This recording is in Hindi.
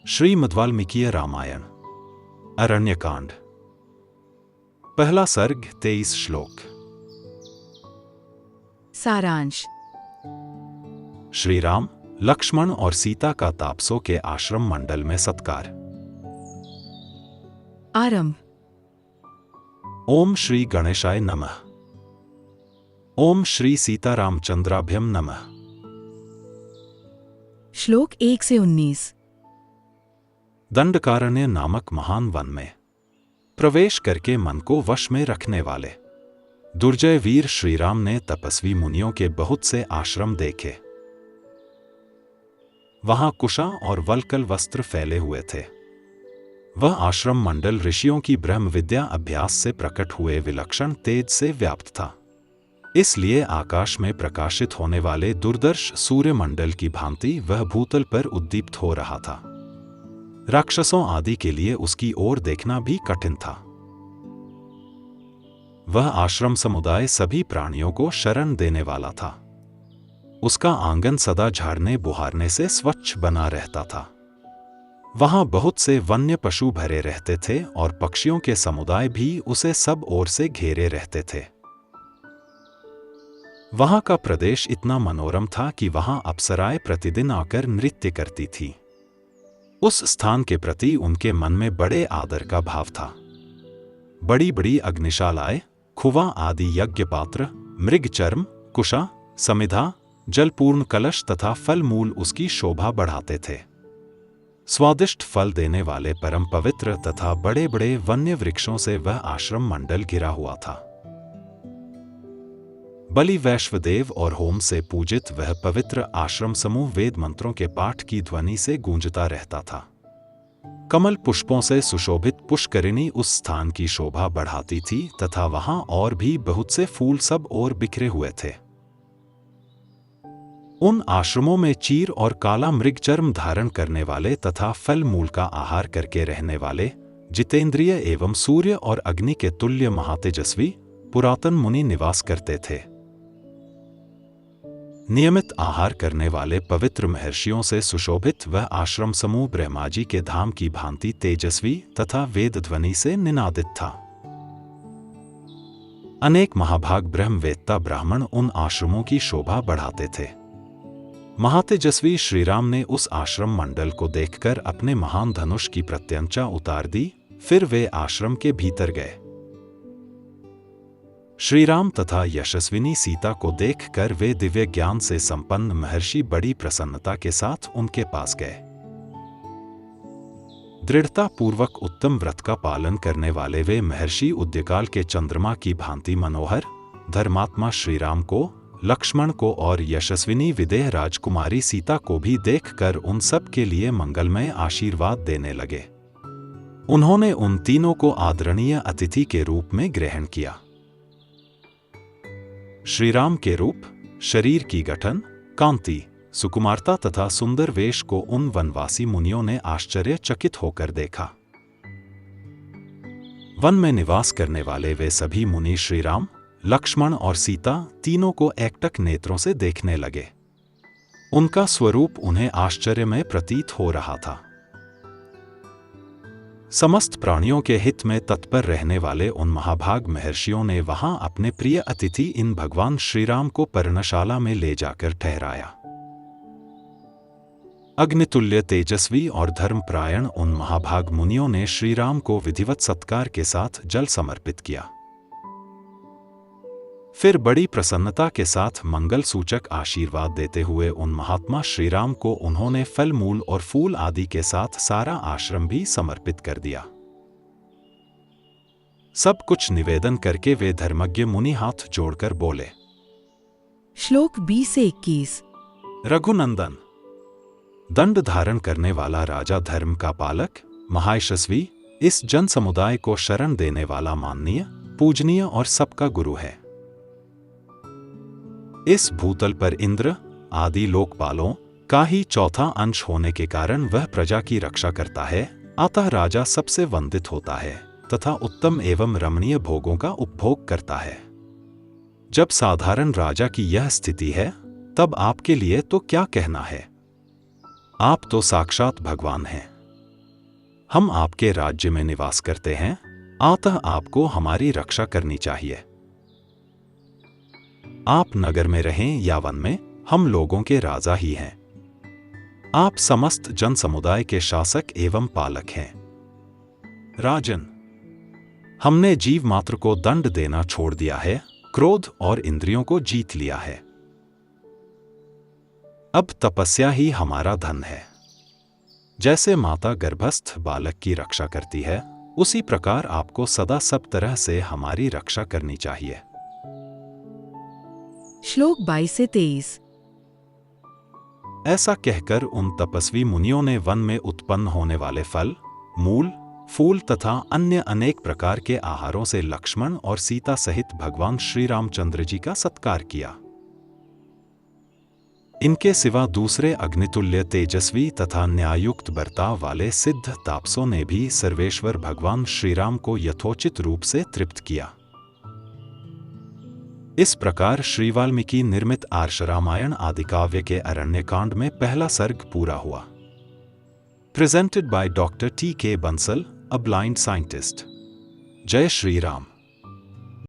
श्रीमद् वाल्मीकि रामायण अरण्यकांड। पहला सर्ग 23 श्लोक। सारांश। श्री राम, लक्ष्मण और सीता का तापसों के आश्रम मंडल में सत्कार। आरंभ। ओम श्री गणेशाय नमः। ओम श्री सीतारामचंद्राभ्यम नमः। श्लोक 1 से 19। दंडकारण्य नामक महान वन में प्रवेश करके मन को वश में रखने वाले दुर्जय वीर श्रीराम ने तपस्वी मुनियों के बहुत से आश्रम देखे। वहां कुशा और वल्कल वस्त्र फैले हुए थे। वह आश्रम मंडल ऋषियों की ब्रह्म विद्या अभ्यास से प्रकट हुए विलक्षण तेज से व्याप्त था। इसलिए आकाश में प्रकाशित होने वाले दुर्दर्श सूर्य मंडल की भांति वह भूतल पर उद्दीप्त हो रहा था। राक्षसों आदि के लिए उसकी ओर देखना भी कठिन था। वह आश्रम समुदाय सभी प्राणियों को शरण देने वाला था। उसका आंगन सदा झाड़ने बुहारने से स्वच्छ बना रहता था। वहां बहुत से वन्य पशु भरे रहते थे और पक्षियों के समुदाय भी उसे सब ओर से घेरे रहते थे। वहां का प्रदेश इतना मनोरम था कि वहां अप्सराएं प्रतिदिन आकर नृत्य करती थी। उस स्थान के प्रति उनके मन में बड़े आदर का भाव था। बड़ी बड़ी अग्निशालाएं, खुवा आदि यज्ञ पात्र, मृग चर्म, कुशा, समिधा, जलपूर्ण कलश तथा फल मूल उसकी शोभा बढ़ाते थे। स्वादिष्ट फल देने वाले परम पवित्र तथा बड़े बड़े वन्य वृक्षों से वह आश्रम मंडल घिरा हुआ था। बलि वैश्वदेव और होम से पूजित वह पवित्र आश्रम समूह वेद मंत्रों के पाठ की ध्वनि से गूंजता रहता था। कमल पुष्पों से सुशोभित पुष्करिणी उस स्थान की शोभा बढ़ाती थी तथा वहां और भी बहुत से फूल सब ओर बिखरे हुए थे। उन आश्रमों में चीर और काला मृगचर्म धारण करने वाले तथा फल मूल का आहार करके रहने वाले जितेंद्रिय एवं सूर्य और अग्नि के तुल्य महातेजस्वी पुरातन मुनि निवास करते थे। नियमित आहार करने वाले पवित्र महर्षियों से सुशोभित वह आश्रम समूह ब्रह्माजी के धाम की भांति तेजस्वी तथा वेद ध्वनि से निनादित था। अनेक महाभाग ब्रह्मवेत्ता ब्राह्मण उन आश्रमों की शोभा बढ़ाते थे। महातेजस्वी श्रीराम ने उस आश्रम मंडल को देखकर अपने महान धनुष की प्रत्यंचा उतार दी। फिर वे आश्रम के भीतर गए। श्रीराम तथा यशस्विनी सीता को देखकर वे दिव्य ज्ञान से संपन्न महर्षि बड़ी प्रसन्नता के साथ उनके पास गए। दृढ़ता पूर्वक उत्तम व्रत का पालन करने वाले वे महर्षि उद्यकाल के चंद्रमा की भांति मनोहर धर्मात्मा श्रीराम को, लक्ष्मण को और यशस्विनी विदेह राजकुमारी सीता को भी देखकर उन सब के लिए मंगलमय आशीर्वाद देने लगे। उन्होंने उन तीनों को आदरणीय अतिथि के रूप में ग्रहण किया। श्रीराम के रूप, शरीर की गठन, कांति, सुकुमारता तथा सुंदर वेश को उन वनवासी मुनियों ने आश्चर्यचकित होकर देखा। वन में निवास करने वाले वे सभी मुनि श्रीराम, लक्ष्मण और सीता तीनों को एकटक नेत्रों से देखने लगे। उनका स्वरूप उन्हें आश्चर्यमय प्रतीत हो रहा था। समस्त प्राणियों के हित में तत्पर रहने वाले उन महाभाग महर्षियों ने वहां अपने प्रिय अतिथि इन भगवान श्रीराम को पर्णशाला में ले जाकर ठहराया। अग्नितुल्य तेजस्वी और धर्मपरायण उन महाभाग मुनियों ने श्रीराम को विधिवत सत्कार के साथ जल समर्पित किया। फिर बड़ी प्रसन्नता के साथ मंगल सूचक आशीर्वाद देते हुए उन महात्मा श्रीराम को उन्होंने फल मूल और फूल आदि के साथ सारा आश्रम भी समर्पित कर दिया। सब कुछ निवेदन करके वे धर्मज्ञ मुनि हाथ जोड़कर बोले। श्लोक 20 से 21। रघुनंदन, दंड धारण करने वाला राजा, धर्म का पालक, महायशस्वी, इस जन समुदाय को शरण देने वाला माननीय, पूजनीय और सबका गुरु है। इस भूतल पर इंद्र आदि लोकपालों का ही चौथा अंश होने के कारण वह प्रजा की रक्षा करता है। अतः राजा सबसे वंदित होता है तथा उत्तम एवं रमणीय भोगों का उपभोग करता है। जब साधारण राजा की यह स्थिति है, तब आपके लिए तो क्या कहना है। आप तो साक्षात भगवान हैं। हम आपके राज्य में निवास करते हैं, अतः आपको हमारी रक्षा करनी चाहिए। आप नगर में रहें या वन में, हम लोगों के राजा ही हैं। आप समस्त जन समुदाय के शासक एवं पालक हैं। राजन, हमने जीव मात्र को दंड देना छोड़ दिया है, क्रोध और इंद्रियों को जीत लिया है। अब तपस्या ही हमारा धन है। जैसे माता गर्भस्थ बालक की रक्षा करती है, उसी प्रकार आपको सदा सब तरह से हमारी रक्षा करनी चाहिए। श्लोक 22 से 23। ऐसा कहकर उन तपस्वी मुनियों ने वन में उत्पन्न होने वाले फल, मूल, फूल तथा अन्य अनेक प्रकार के आहारों से लक्ष्मण और सीता सहित भगवान श्री रामचंद्र जी का सत्कार किया। इनके सिवा दूसरे अग्नितुल्य तेजस्वी तथा न्यायुक्त बर्ताव वाले सिद्ध तापसों ने भी सर्वेश्वर भगवान श्रीराम को यथोचित रूप से तृप्त किया। इस प्रकार श्री वाल्मीकि निर्मित आर्ष रामायण आदि काव्य के अरण्यकांड में पहला सर्ग पूरा हुआ। Presented by doctor T.K. Bansal, a blind scientist. जय श्री राम।